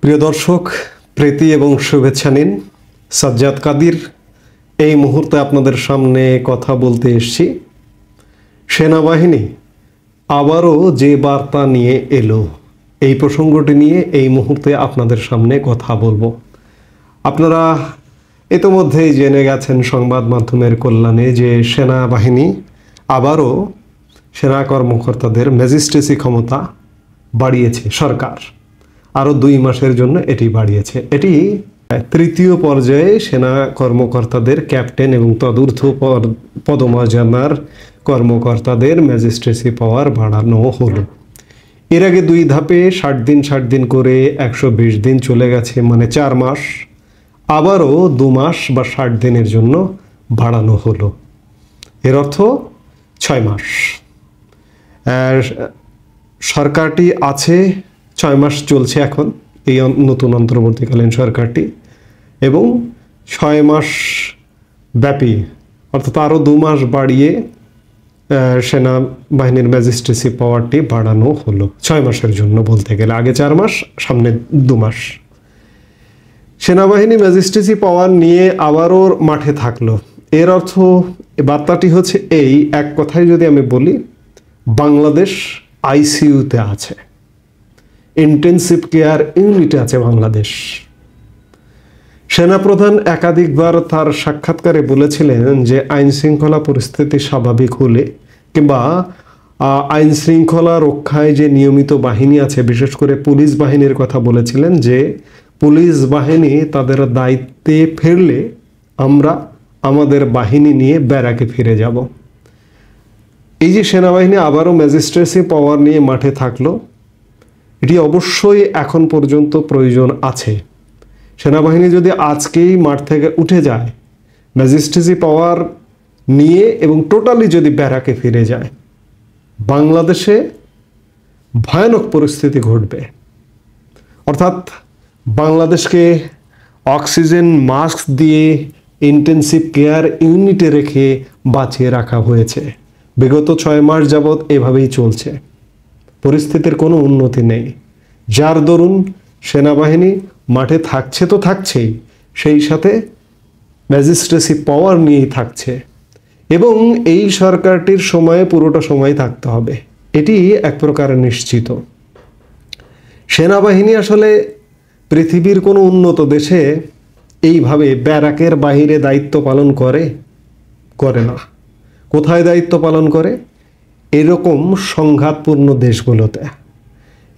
প্রিয় দর্শক, প্রীতি এবং শুভেচ্ছা নিন। সাজ্জাদ কাদির এই মুহূর্তে আপনাদের সামনে কথা বলতে এসেছি। সেনাবাহিনী আবারও যে বার্তা নিয়ে এলো, এই প্রসঙ্গটি নিয়ে এই মুহূর্তে আপনাদের সামনে কথা বলবো। আপনারা ইতোমধ্যেই জেনে গেছেন সংবাদ মাধ্যমের কল্যাণে যে সেনাবাহিনী আবারও সেনা কর্মকর্তাদের ম্যাজিস্ট্রেসি ক্ষমতা বাড়িয়েছে। সরকার আরও 2 মাসের জন্য এটি বাড়িয়েছে। এটি তৃতীয় পর্যায়ে সেনা কর্মকর্তাদের ক্যাপ্টেন এবং তদূর্ধ্ব পদমর্যাদার কর্মকর্তাদের ম্যাজিস্ট্রেসি পাওয়ার বাড়ানো হলো। এর আগে 2 ধাপে 60 দিন করে 120 দিন চলে গেছে, মানে 4 মাস। আবারও 2 মাস বা 60 দিনের জন্য বাড়ানো হলো। এর অর্থ 6 মাস। সরকারটি আছে 6 মাস চলছে এখন, এই নতুন অন্তর্বর্তীকালীন সরকারটি, এবং 6 মাস ব্যাপী অর্থাৎ আরও 2 মাস বাড়িয়ে সেনাবাহিনীর ম্যাজিস্ট্রেসি পাওয়ারটি বাড়ানো হলো 6 মাসের জন্য। বলতে গেলে আগে 4 মাস, সামনে 2 মাস। সেনাবাহিনী ম্যাজিস্ট্রেসি পাওয়ার নিয়ে আবারও মাঠে থাকলো। এর অর্থ বার্তাটি হচ্ছে এই, এক কথায় যদি আমি বলি, বাংলাদেশ আইসিইউতে আছে, ইন্টেনসিভ কেয়ার ইউনিটে আছে বাংলাদেশ। সেনাপ্রধান একাধিকবার তার সাক্ষাৎকারে বলেছিলেন যে আইন শৃঙ্খলা পরিস্থিতি স্বাভাবিক হলে কিংবা আইন শৃঙ্খলা রক্ষায় যে নিয়মিত বাহিনী আছে, বিশেষ করে পুলিশ বাহিনীর কথা বলেছিলেন যে পুলিশ বাহিনী তাদের দায়িত্বে ফিরলে আমরা আমাদের বাহিনী নিয়ে ব্যারাকে ফিরে যাব। এই যে সেনাবাহিনী আবারও ম্যাজিস্ট্রেসি পাওয়ার নিয়ে মাঠে থাকলো, এটি অবশ্যই এখন পর্যন্ত প্রয়োজন আছে। সেনাবাহিনী যদি আজকেই মাঠ থেকে উঠে যায়, ম্যাজিস্ট্রেসি পাওয়ার নিয়ে এবং টোটালি যদি ব্যারাকে ফিরে যায়, বাংলাদেশে ভয়ানক পরিস্থিতি ঘটবে। অর্থাৎ বাংলাদেশকে অক্সিজেন মাস্ক দিয়ে ইন্টেনসিভ কেয়ার ইউনিটে রেখে বাঁচিয়ে রাখা হয়েছে। বিগত 6 মাস যাবৎ এভাবেই চলছে, পরিস্থিতির কোনো উন্নতি নেই। যার দরুন সেনাবাহিনী মাঠে থাকছে তো থাকছেই, সেই সাথে ম্যাজিস্ট্রেসি পাওয়ার নিয়েই থাকছে, এবং এই সরকারটির সময়ে পুরোটা সময় থাকতে হবে, এটি এক প্রকার নিশ্চিত। সেনাবাহিনী আসলে পৃথিবীর কোনো উন্নত দেশে এইভাবে ব্যারাকের বাইরে দায়িত্ব পালন করে না। কোথায় দায়িত্ব পালন করে? এরকম সংঘাতপূর্ণ দেশগুলোতে।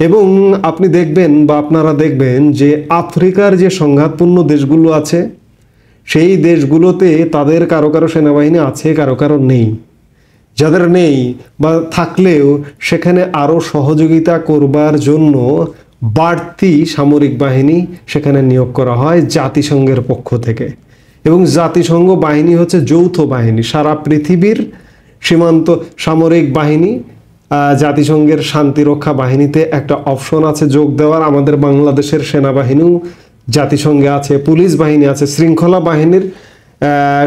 এবং আপনি দেখবেন বা আপনারা দেখবেন যে আফ্রিকার যে সংঘাতপূর্ণ দেশগুলো আছে, সেই দেশগুলোতে তাদের কারো কারো সেনাবাহিনী আছে, কারো কারো নেই। যাদের নেই বা থাকলেও সেখানে আরও সহযোগিতা করবার জন্য বাড়তি সামরিক বাহিনী সেখানে নিয়োগ করা হয় জাতিসংঘের পক্ষ থেকে। এবং জাতিসংঘ বাহিনী হচ্ছে যৌথ বাহিনী, সারা পৃথিবীর সীমান্ত সামরিক বাহিনী। জাতিসংঘের শান্তিরক্ষা বাহিনীতে একটা অপশন আছে যোগ দেওয়ার। আমাদের বাংলাদেশের সেনাবাহিনীও জাতিসংঘে আছে, পুলিশ বাহিনী আছে, শৃঙ্খলা বাহিনীর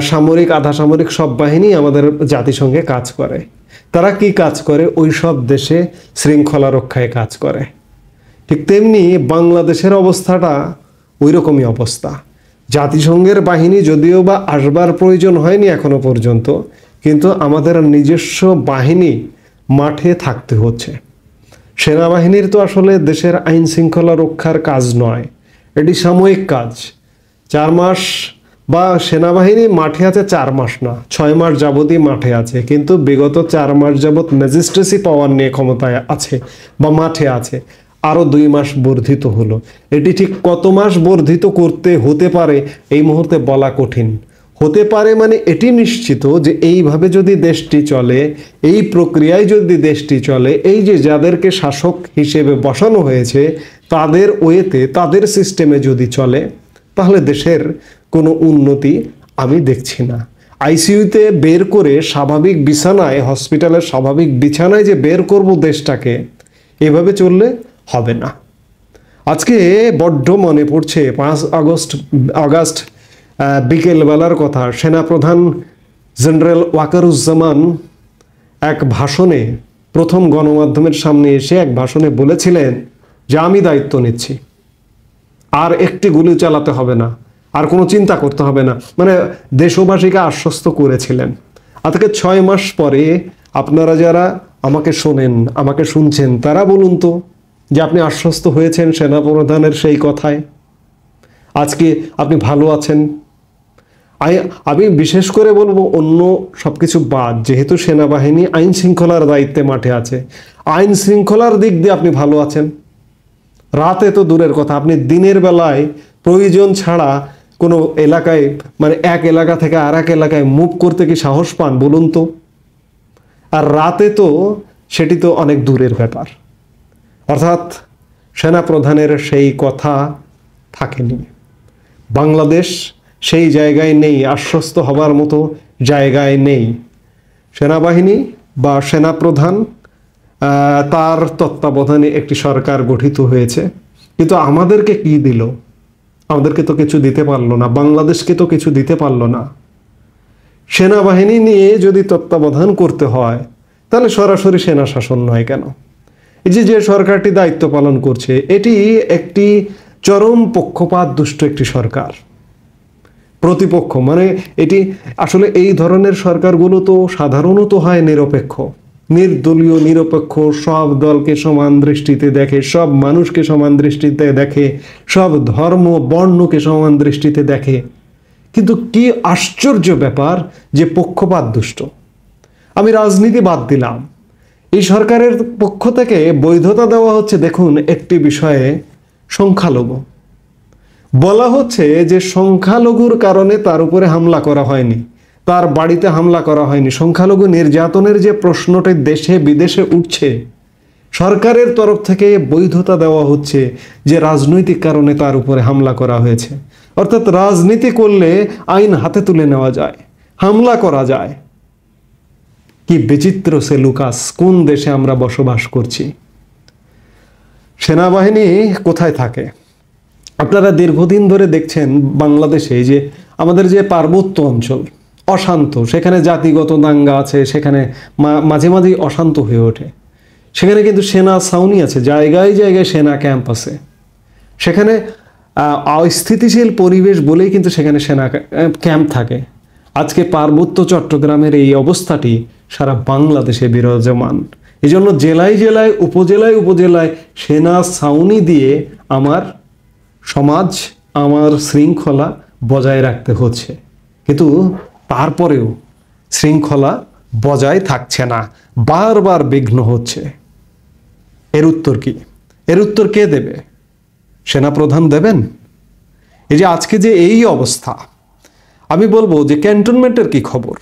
সামরিক আধা সামরিক সব বাহিনী আমাদের জাতিসংঘে কাজ করে। তারা কি কাজ করে? ওই সব দেশে শৃঙ্খলা রক্ষায় কাজ করে। ঠিক তেমনি বাংলাদেশের অবস্থাটা ওই রকমই অবস্থা। জাতিসংঘের বাহিনী যদিও বা আসবার প্রয়োজন হয়নি এখনো পর্যন্ত, কিন্তু আমাদের নিজস্ব বাহিনী মাঠে থাকতে হচ্ছে। সেনাবাহিনীর তো আসলে দেশের আইন শৃঙ্খলা রক্ষার কাজ নয়, এটি সাময়িক কাজ। 4 মাস বা সেনাবাহিনী মাঠে আছে 4 মাস না, 6 মাস যাবতই মাঠে আছে, কিন্তু বিগত 4 মাস যাবৎ ম্যাজিস্ট্রেসি পাওয়ার নিয়ে ক্ষমতায় আছে বা মাঠে আছে। আরও 2 মাস বর্ধিত হলো। এটি ঠিক কত মাস বর্ধিত করতে হতে পারে এই মুহূর্তে বলা কঠিন। হতে পারে মানে এটি নিশ্চিত যে এইভাবে যদি দেশটি চলে, এই প্রক্রিয়ায় যদি দেশটি চলে, এই যে যাদেরকে শাসক হিসেবে বসানো হয়েছে তাদের ওয়েতে, তাদের সিস্টেমে যদি চলে, তাহলে দেশের কোনো উন্নতি আমি দেখছি না। আইসিইউতে বের করে স্বাভাবিক বিছানায়, হসপিটালের স্বাভাবিক বিছানায় যে বের করব দেশটাকে, এভাবে চললে হবে না। আজকে বড্ড মনে পড়ছে 5 আগস্ট বিকেলবেলার কথা। সেনাপ্রধান জেনারেল ওয়াকারুজ্জামান এক ভাষণে, প্রথম গণমাধ্যমের সামনে এসে এক ভাষণে বলেছিলেন যে আমি দায়িত্ব নিচ্ছি। আর একটি গুলি চালাতে হবে না, আর কোনো চিন্তা করতে হবে না, মানে দেশবাসীকে আশ্বস্ত করেছিলেন। আজকে 6 মাস পরে আপনারা যারা আমাকে শোনেন, আমাকে শুনছেন, তারা বলুন তো যে আপনি আশ্বস্ত হয়েছেন সেনাপ্রধানের সেই কথায়? আজকে আপনি ভালো আছেন? আমি বিশেষ করে বলবো, অন্য সবকিছু বাদ, যেহেতু সেনাবাহিনী আইন শৃঙ্খলার দায়িত্বে মাঠে আছে, আইন শৃঙ্খলার দিক দিয়ে আপনি ভালো আছেন? রাতে তো দূরের কথা, আপনি দিনের বেলায় প্রয়োজন ছাড়া কোনো এলাকায়, মানে এক এলাকা থেকে আর এক এলাকায় মুভ করতে কি সাহস পান বলুন তো? আর রাতে তো সেটি তো অনেক দূরের ব্যাপার। অর্থাৎ সেনাপ্রধানের সেই কথা থাকেনি। বাংলাদেশ সেই জায়গায় নেই, আশ্বস্ত হবার মতো জায়গায় নেই। সেনাবাহিনী বা সেনাপ্রধান তার তত্ত্বাবধানে একটি সরকার গঠিত হয়েছে, কিন্তু আমাদেরকে কি দিল? আমাদেরকে তো কিছু দিতে পারলো না, বাংলাদেশকে তো কিছু দিতে পারলো না। সেনাবাহিনী নিয়ে যদি তত্ত্বাবধান করতে হয়, তাহলে সরাসরি সেনা শাসন নয় কেন? এই যে সরকারটি দায়িত্ব পালন করছে, এটি একটি চরম পক্ষপাত দুষ্ট একটি সরকার, প্রতিপক্ষ। মানে এটি আসলে এই ধরনের সরকারগুলো তো সাধারণত হয় নিরপেক্ষ, নির্দলীয়, নিরপেক্ষ, সব দলকে সমান দৃষ্টিতে দেখে, সব মানুষকে সমান দৃষ্টিতে দেখে, সব ধর্ম বর্ণকে সমান দৃষ্টিতে দেখে। কিন্তু কি আশ্চর্য ব্যাপার যে পক্ষপাত দুষ্ট। আমি রাজনীতি বাদ দিলাম, এই সরকারের পক্ষ থেকে বৈধতা দেওয়া হচ্ছে, দেখুন একটি বিষয়ে সংখ্যালঘু বলা হচ্ছে যে সংখ্যালঘুর কারণে তার উপরে হামলা করা হয়নি, তার বাড়িতে হামলা করা হয়নি। সংখ্যালঘু নির্যাতনের যে প্রশ্নটি দেশে বিদেশে উঠছে, সরকারের তরফ থেকে বৈধতা দেওয়া হচ্ছে যে রাজনৈতিক কারণে তার উপরে হামলা করা হয়েছে। অর্থাৎ রাজনীতি করলে আইন হাতে তুলে নেওয়া যায়, হামলা করা যায়। কি বিচিত্র সেলুকাস! কোন দেশে আমরা বসবাস করছি? সেনাবাহিনী কোথায় থাকে? আপনারা দীর্ঘদিন ধরে দেখছেন বাংলাদেশে যে আমাদের যে পার্বত্য অঞ্চল অশান্ত, সেখানে জাতিগত দাঙ্গা আছে, সেখানে মাঝে মাঝেই অশান্ত হয়ে ওঠে। সেখানে কিন্তু সেনা ছাউনি আছে, জায়গায় জায়গায় সেনা ক্যাম্প আছে। সেখানে অস্থিতিশীল পরিবেশ বলেই কিন্তু সেখানে সেনা ক্যাম্প থাকে। আজকে পার্বত্য চট্টগ্রামের এই অবস্থাটি সারা বাংলাদেশে বিরাজমান। এই জন্য জেলায় জেলায়, উপজেলায় উপজেলায় সেনা ছাউনি দিয়ে আমার সমাজ, আমার শৃঙ্খলা বজায় রাখতে হচ্ছে। কিন্তু তারপরেও শৃঙ্খলা বজায় থাকছে না, বারবার বিঘ্ন হচ্ছে। এর উত্তর কি? এর উত্তর কে দেবে? সেনাপ্রধান দেবেন? এই যে আজকে যে এই অবস্থা, আমি বলবো যে ক্যান্টনমেন্টের কি খবর?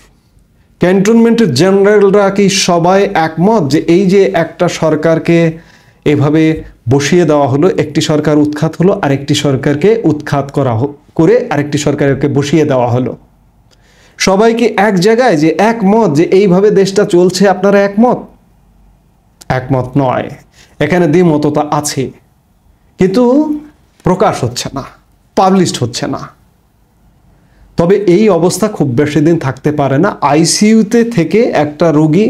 ক্যান্টনমেন্টের জেনারেলরা কি সবাই একমত যে এই যে একটা সরকারকে এভাবে বসিয়ে দেওয়া হলো, একটি সরকার উৎখাত হলো, আরেকটি সরকারকে উৎখাত করে আরেকটি সরকারকে বসিয়ে দেওয়া হলো, সবাই কি এক জায়গায় যে একমত যে এইভাবে দেশটা চলছে? আপনারা একমত? একমত নয়, এখানে দ্বিমততা আছে, কিন্তু প্রকাশ হচ্ছে না, পাবলিশড হচ্ছে না। তবে এই অবস্থা খুব বেশি দিন থাকতে পারে না। আইসিইউতে থেকে একটা রোগী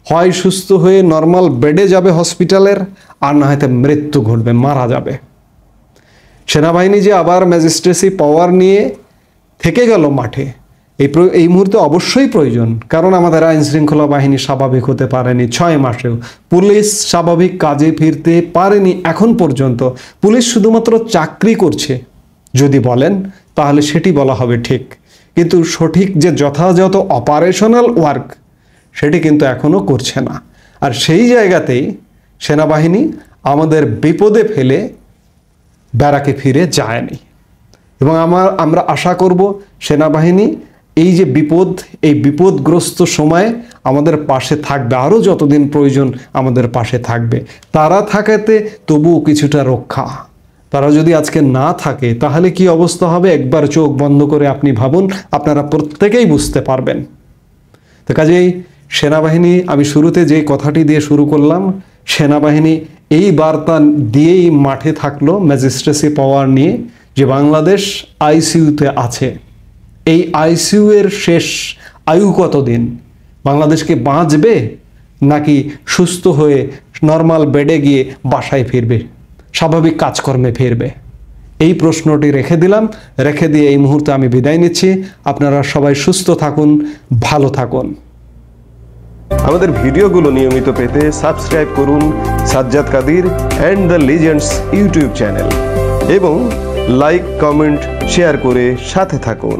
হয় সুস্থ হয়ে নর্মাল বেডে যাবে হসপিটালের, আর না হয়তো মৃত্যু ঘটবে, মারা যাবে। সেনাবাহিনী যে আবার ম্যাজিস্ট্রেসি পাওয়ার নিয়ে থেকে গেল মাঠে, এই মুহূর্তে অবশ্যই প্রয়োজন। কারণ আমাদের আইন শৃঙ্খলা বাহিনী স্বাভাবিক হতে পারেনি 6 মাসেও। পুলিশ স্বাভাবিক কাজে ফিরতে পারেনি এখন পর্যন্ত। পুলিশ শুধুমাত্র চাকরি করছে যদি বলেন, তাহলে সেটি বলা হবে ঠিক, কিন্তু সঠিক যে যথাযথ অপারেশনাল ওয়ার্ক সেটি কিন্তু এখনো করছে না। আর সেই জায়গাতেই সেনাবাহিনী আমাদের বিপদে ফেলে ব্যারাকে ফিরে যায়নি। এবং আমরা আশা করব সেনাবাহিনী এই যে বিপদ, এই বিপদগ্রস্ত সময়ে আমাদের পাশে থাকবে, আরও যতদিন প্রয়োজন আমাদের পাশে থাকবে। তারা থাকাতে তবুও কিছুটা রক্ষা। তারা যদি আজকে না থাকে তাহলে কি অবস্থা হবে একবার চোখ বন্ধ করে আপনি ভাবুন, আপনারা প্রত্যেকেই বুঝতে পারবেন। তো কাজেই সেনাবাহিনী, আমি শুরুতে যে কথাটি দিয়ে শুরু করলাম, সেনাবাহিনী এই বার্তা দিয়েই মাঠে থাকলো ম্যাজিস্ট্রেসি পাওয়ার নিয়ে, যে বাংলাদেশ আইসিইউতে আছে। এই আইসিইউ এর শেষ আয়ু কতদিন? বাংলাদেশকে বাঁচবে নাকি সুস্থ হয়ে নর্মাল বেডে গিয়ে বাসায় ফিরবে, স্বাভাবিক কাজকর্মে ফিরবে? এই প্রশ্নটি রেখে দিলাম, রেখে দিয়ে এই মুহূর্তে আমি বিদায় নিচ্ছি। আপনারা সবাই সুস্থ থাকুন, ভালো থাকুন। আমাদের ভিডিওগুলো নিয়মিত পেতে সাবস্ক্রাইব করুন Sajjad Kadir and the legends YouTube channel এবং লাইক, কমেন্ট, শেয়ার করে সাথে থাকুন।